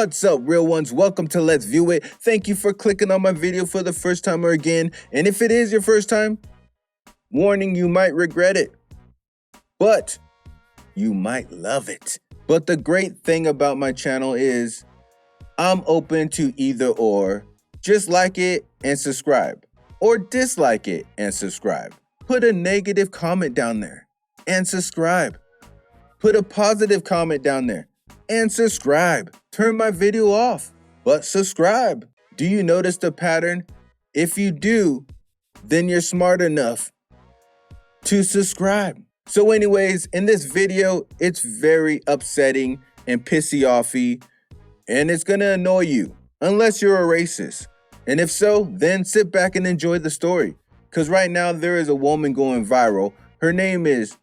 What's up, real ones? Welcome to Let's View It. Thank you for clicking on my video for the first time or again. And if it is your first time, warning, you might regret it, but you might love it. But the great thing about my channel is I'm open to either or. Just like it and subscribe, or dislike it and subscribe. Put a negative comment down there and subscribe. Put a positive comment down there and subscribe. Turn my video off, but subscribe. Do you notice the pattern? If you do, then you're smart enough to subscribe. So anyways, in this video, it's very upsetting and pissy-offy, and it's gonna annoy you, unless you're a racist. And if so, then sit back and enjoy the story. Because right now, there is a woman going viral. Her name is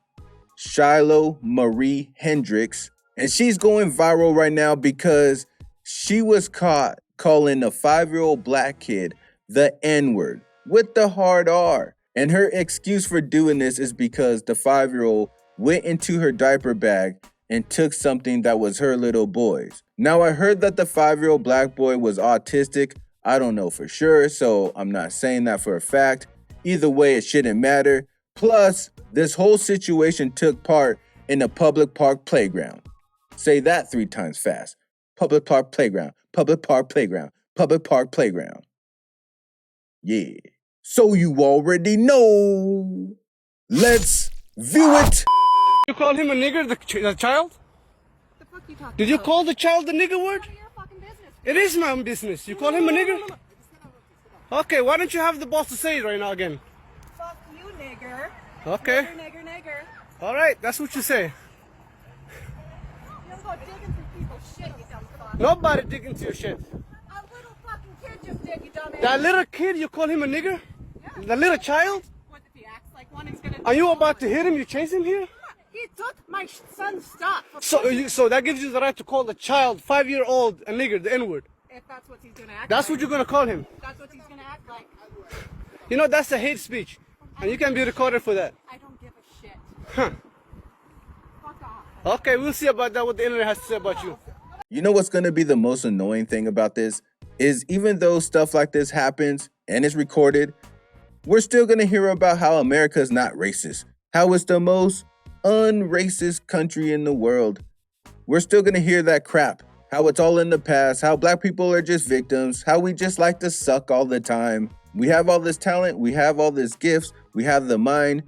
Shiloh Marie Hendricks, and she's going viral right now because she was caught calling a 5-year-old black kid the N-word with the hard R. And her excuse for doing this is because the 5-year-old went into her diaper bag and took something that was her little boy's. Now, I heard that the 5-year-old black boy was autistic. I don't know for sure, so I'm not saying that for a fact. Either way, it shouldn't matter. Plus, this whole situation took part in a public park playground. Say that 3 times fast. Public park playground, public park playground, public park playground. Yeah. So you already know. Let's view it. You call him a nigger, the child? The fuck you talking Did you about? call the child the nigger word? None of your fucking business. It is my own business. You call him a nigger? Okay, why don't you have the boss to say it right now again? Fuck you, nigger. Okay. Nigger. All right, that's what you say. You don't go digging through people's shit, you dumb fuck. Nobody dig into your shit. A little fucking kid just did, you dumbass. That little kid, you call him a nigger? Yeah. The little child? What if he acts like one, he's gonna... Are you about to hit him? You chase him here? He took my son's stuff. So that gives you the right to call the child, 5-year-old, a nigger, the N-word. If that's what he's gonna act That's like. what you're gonna call him. That's what he's gonna act like. You know, that's a hate speech. And you can be recorded for that. I don't give a shit. Huh. Fuck off. Okay, we'll see about that, what the internet has to say about you. You know what's gonna be the most annoying thing about this? Is even though stuff like this happens and it's recorded, we're still gonna hear about how America's not racist. How it's the most unracist country in the world. We're still gonna hear that crap. How it's all in the past, how black people are just victims, how we just like to suck all the time. We have all this talent, we have all these gifts, we have the mind.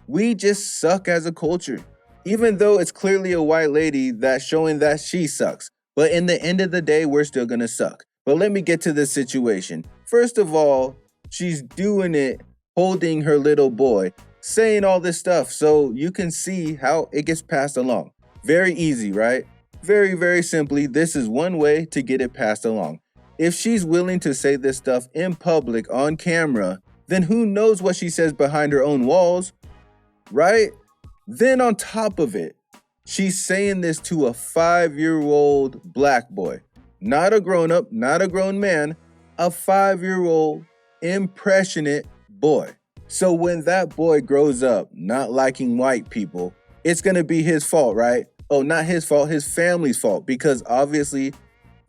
We just suck as a culture. Even though it's clearly a white lady that's showing that she sucks. But in the end of the day, we're still gonna suck. But let me get to this situation. First of all, she's doing it holding her little boy, saying all this stuff so you can see how it gets passed along. Very easy, right? Very, very simply, this is one way to get it passed along. If she's willing to say this stuff in public on camera, then who knows what she says behind her own walls, right? Then on top of it, she's saying this to a 5-year-old black boy. Not a grown-up, not a grown man, a 5-year-old impressionate boy. So when that boy grows up not liking white people, it's gonna be his fault, right? Oh, not his fault, his family's fault, because obviously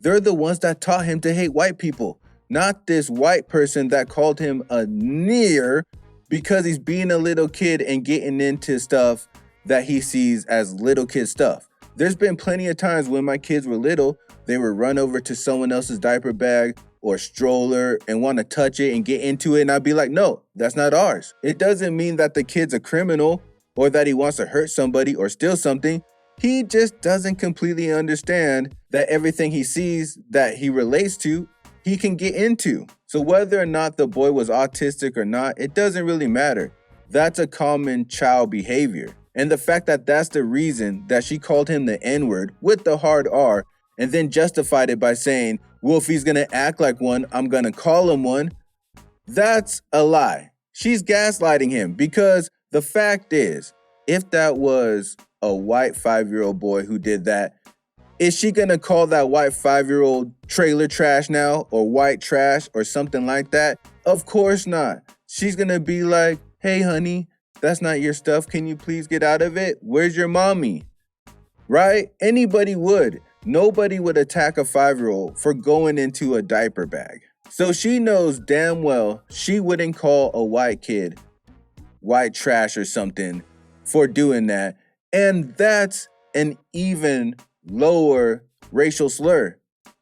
they're the ones that taught him to hate white people, not this white person that called him a nigger because he's being a little kid and getting into stuff that he sees as little kid stuff. There's been plenty of times when my kids were little, they would run over to someone else's diaper bag or stroller and want to touch it and get into it, and I'd be like, no, that's not ours. It doesn't mean that the kid's a criminal or that he wants to hurt somebody or steal something. He just doesn't completely understand that everything he sees that he relates to, he can get into. So whether or not the boy was autistic or not, it doesn't really matter. That's a common child behavior. And the fact that that's the reason that she called him the N-word with the hard R and then justified it by saying, well, if he's gonna act like one, I'm gonna call him one. That's a lie. She's gaslighting him because the fact is, if that was a white 5-year-old boy who did that, is she gonna call that white 5-year-old trailer trash now or white trash or something like that? Of course not. She's gonna be like, hey honey, that's not your stuff. Can you please get out of it? Where's your mommy? Right? Anybody would. nobody would attack a 5-year-old for going into a diaper bag. So she knows damn well she wouldn't call a white kid white trash or something for doing that. And that's an even lower racial slur.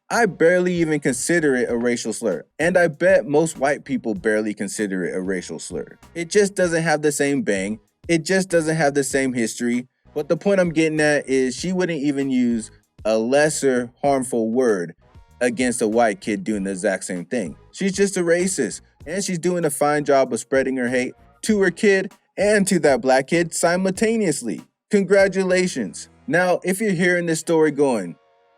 I barely even consider it a racial slur. And I bet most white people barely consider it a racial slur. It just doesn't have the same bang. It just doesn't have the same history. But the point I'm getting at is she wouldn't even use a lesser harmful word against a white kid doing the exact same thing. She's just a racist. And she's doing a fine job of spreading her hate to her kid and to that black kid simultaneously. Congratulations. Now, if you're hearing this story going,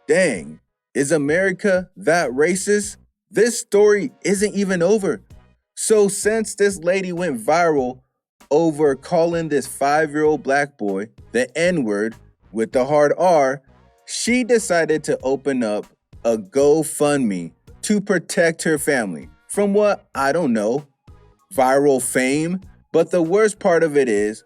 dang, is America that racist? This story isn't even over. So since this lady went viral over calling this 5-year-old black boy the N-word with the hard R, she decided to open up a GoFundMe to protect her family from what, I don't know, viral fame. But the worst part of it is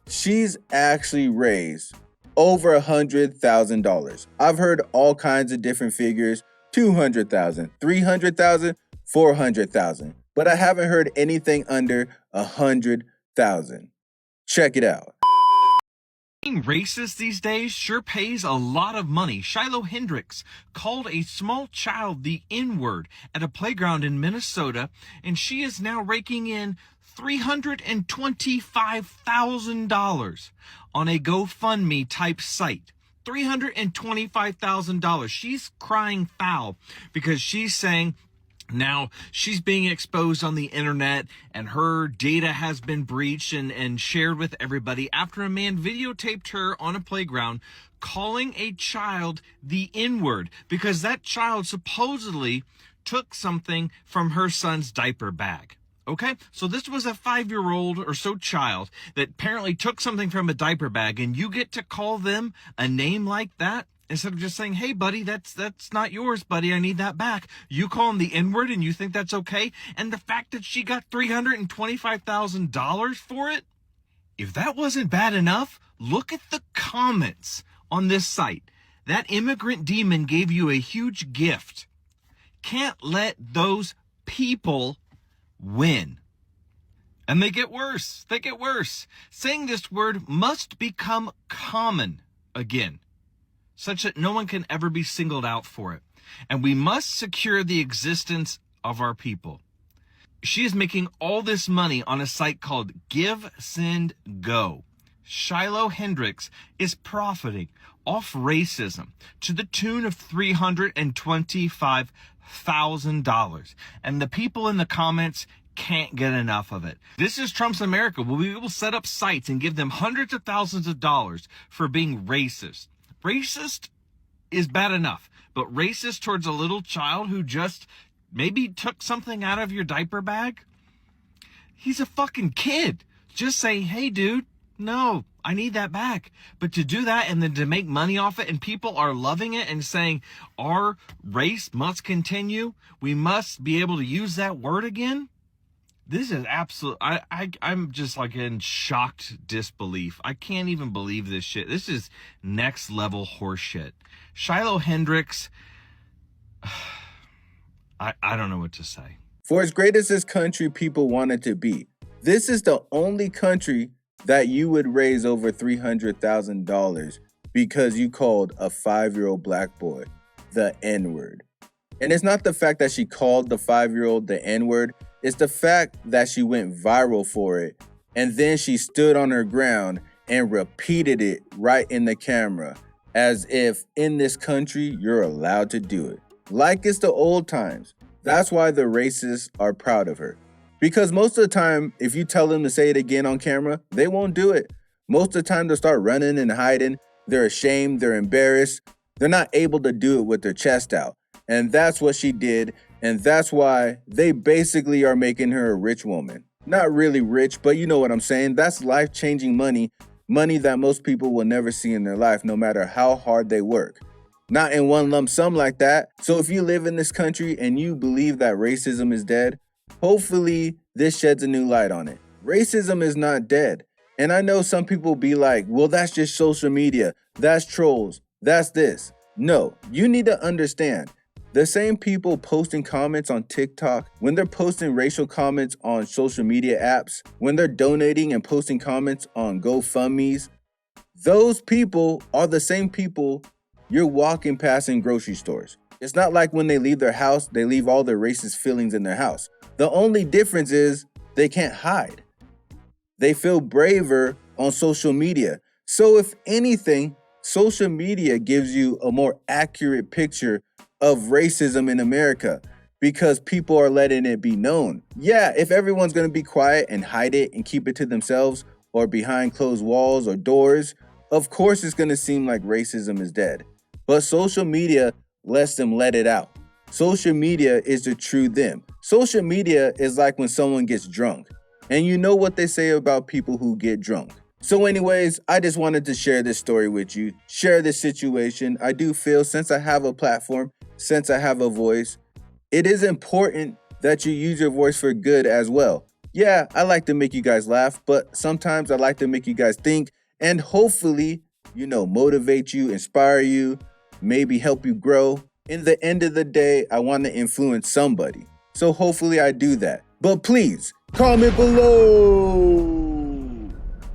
she's actually raised over $100,000. I've heard all kinds of different figures, 200,000, 300,000, 400,000, but I haven't heard anything under 100,000. Check it out. Being racist these days sure pays a lot of money. Shiloh Hendricks called a small child the N-word at a playground in Minnesota, and she is now raking in $325,000 on a GoFundMe type site. $325,000. She's crying foul because she's saying now she's being exposed on the internet and her data has been breached and shared with everybody after a man videotaped her on a playground calling a child the N-word because that child supposedly took something from her son's diaper bag. Okay, so this was a 5-year-old or so child that apparently took something from a diaper bag, and you get to call them a name like that instead of just saying, hey, buddy, that's not yours, buddy. I need that back. You call them the N-word and you think that's okay? And the fact that she got $325,000 for it? If that wasn't bad enough, look at the comments on this site. That immigrant demon gave you a huge gift. Can't let those people win. And they get worse. They get worse. Saying this word must become common again, such that no one can ever be singled out for it. And we must secure the existence of our people. She is making all this money on a site called Give, Send, Go. Shiloh Hendricks is profiting off racism to the tune of $325,000. And the people in the comments can't get enough of it. This is Trump's America. We will set up sites and give them hundreds of thousands of dollars for being racist. Racist is bad enough, but racist towards a little child who just maybe took something out of your diaper bag? He's a fucking kid. Just say, hey, dude, no, I need that back. But to do that and then to make money off it, and people are loving it and saying our race must continue, we must be able to use that word again. This is absolute. I'm just like in shocked disbelief. I can't even believe this shit. This is next level horseshit. Shiloh Hendricks, I don't know what to say. For as great as this country people want it to be, this is the only country that you would raise over $300,000 because you called a 5-year-old black boy the N-word. And it's not the fact that she called the 5-year-old the N-word, it's the fact that she went viral for it, and then she stood on her ground and repeated it right in the camera, as if in this country you're allowed to do it. Like it's the old times. That's why the racists are proud of her. Because most of the time, if you tell them to say it again on camera, they won't do it. Most of the time, they'll start running and hiding. They're ashamed. They're embarrassed. They're not able to do it with their chest out. And that's what she did. And that's why they basically are making her a rich woman. Not really rich, but you know what I'm saying. That's life-changing money. Money that most people will never see in their life, no matter how hard they work. Not in one lump sum like that. So if you live in this country and you believe that racism is dead, hopefully this sheds a new light on it. Racism is not dead. And I know some people be like, well, that's just social media. That's trolls. That's this. No, you need to understand. The same people posting comments on TikTok, when they're posting racial comments on social media apps, when they're donating and posting comments on GoFundMe's, those people are the same people you're walking past in grocery stores. It's not like when they leave their house, they leave all their racist feelings in their house. The only difference is they can't hide. They feel braver on social media. So if anything, social media gives you a more accurate picture of racism in America because people are letting it be known. Yeah, if everyone's going to be quiet and hide it and keep it to themselves or behind closed walls or doors, of course it's going to seem like racism is dead. But social media lets them let it out. Social media is the true them. Social media is like when someone gets drunk. And you know what they say about people who get drunk. So anyways, I just wanted to share this story with you, share this situation. I do feel since I have a platform, since I have a voice, it is important that you use your voice for good as well. Yeah, I like to make you guys laugh, but sometimes I like to make you guys think and hopefully, motivate you, inspire you, maybe help you grow. In the end of the day, I want to influence somebody. So hopefully I do that. But please, comment below.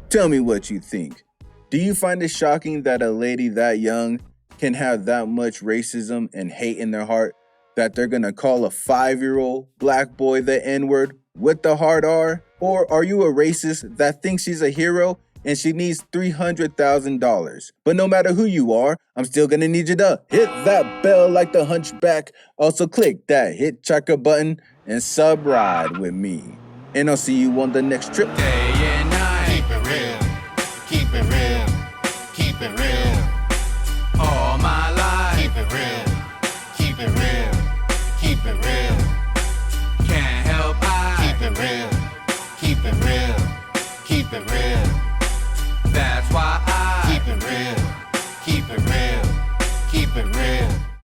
Tell me what you think. Do you find it shocking that a lady that young can have that much racism and hate in their heart that they're gonna call a 5-year-old black boy the N-word with the hard R? Or are you a racist that thinks she's a hero and she needs $300,000? But no matter who you are, I'm still gonna need you to hit that bell like the hunchback. Also click that hit checker button and sub ride with me. And I'll see you on the next trip. Day and night. Keep it real. Keep it real. Keep it real. All my life. Keep it real. Keep it real. Keep it real. Can't help I keep it real. Keep it real. Keep it real.